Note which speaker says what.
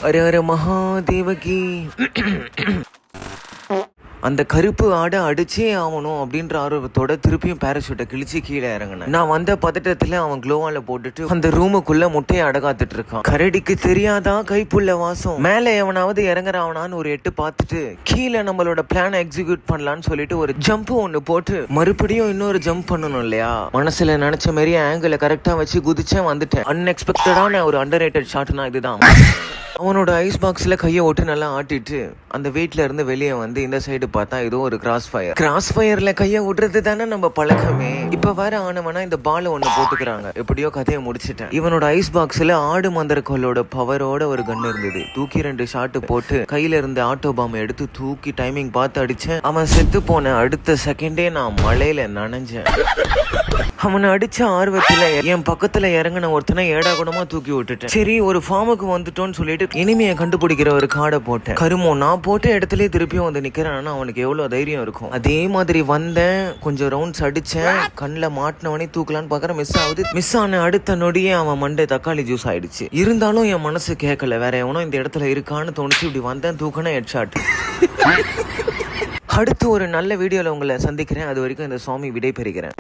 Speaker 1: Array array Mahadevaki. அந்த கருப்பு ஆடை அடிச்சே ஆகணும் அப்படின்ற ஆர்வத்தோட திருப்பியும் பேராஷூட்டை கிழிச்சு கீழே இறங்கினேன். நான் வந்த பதட்டத்துல அவன் க்ளோவால போட்டுட்டு அந்த ரூமுக்குள்ள முட்டையை அடகாத்துட்டு இருக்கான். கரடிக்கு தெரியாதா கைப்புள்ள வாசம். மேல எவனாவது இறங்குறாவனான்னு ஒரு எட்டு பார்த்துட்டு கீழே நம்மளோட பிளானை எக்ஸிக்யூட் பண்ணலான்னு சொல்லிட்டு ஒரு ஜம்ப் ஒண்ணு போட்டு மறுபடியும் இன்னொரு ஜம்ப் பண்ணணும் இல்லையா. மனசுல நினைச்ச மாதிரி ஆங்கிளை கரெக்டா வச்சு குதிச்சேன், வந்துட்டேன். அன்எக்ஸ்பெக்டடான ஒரு அண்டர் ரேட்டட் ஷாட்னா இதுதான். அவனோட ஐஸ் பாக்ஸ்ல கையை ஓட்டு நல்லா ஆட்டிட்டு அந்த வீட்ல இருந்து வெளியே வந்து இந்த சைடு பார்த்தா ஏதோ ஒரு கிராஸ் ஃபயர்ல கையை விடுறது தானே நம்ம பழக்கமே. இப்ப வேற ஆனவனா இந்த பால ஒண்ணு போட்டுக்கிறாங்க. எப்படியோ கதையை முடிச்சிட்டேன். இவனோட ஐஸ் பாக்ஸ்ல ஆடு மந்திரக்கோளோட பவரோட ஒரு கன் இருந்தது. தூக்கி 2 ஷாட்டு போட்டு கையில இருந்த ஆட்டோ பாம் எடுத்து தூக்கி டைமிங் பார்த்து அடிச்சேன். அவன் செத்து போன அடுத்த செகண்டே நான் மழையில நனைஞ்சேன். அவனை அடிச்ச ஆர்வத்துல என் பக்கத்துல இறங்கின ஒருத்தனை ஏடா கூடமா தூக்கி விட்டுட்டேன். சரி ஒரு ஃபார்முக்கு வந்துட்டோன்னு சொல்லிட்டு இனிமையை கண்டுபிடிக்கிற ஒரு கார்டை போட்டேன். கருமோ நான் போட்ட இடத்துலயே திருப்பியும் வந்து நிக்கிறேன்னா அவனுக்கு எவ்வளவு தைரியம் இருக்கும். அதே மாதிரி வந்தேன், கொஞ்சம் ரவுண்ட்ஸ் அடிச்சேன். கண்ணில் மாட்டினவனே தூக்கலான்னு பாக்குறேன், மிஸ் ஆகுது. மிஸ் ஆன அடுத்த நொடியே அவன் மண்டை தக்காளி ஜூஸ் ஆயிடுச்சு. இருந்தாலும் என் மனசு கேட்கல, வேற எவனோ இந்த இடத்துல இருக்கான்னு தோணுச்சு. இப்படி வந்தேன், தூக்கின ஹெட்ஷாட். அடுத்து ஒரு நல்ல வீடியோல உங்களை சந்திக்கிறேன். அது வரைக்கும் இந்த சுவாமி விடை பெறுகிறேன்.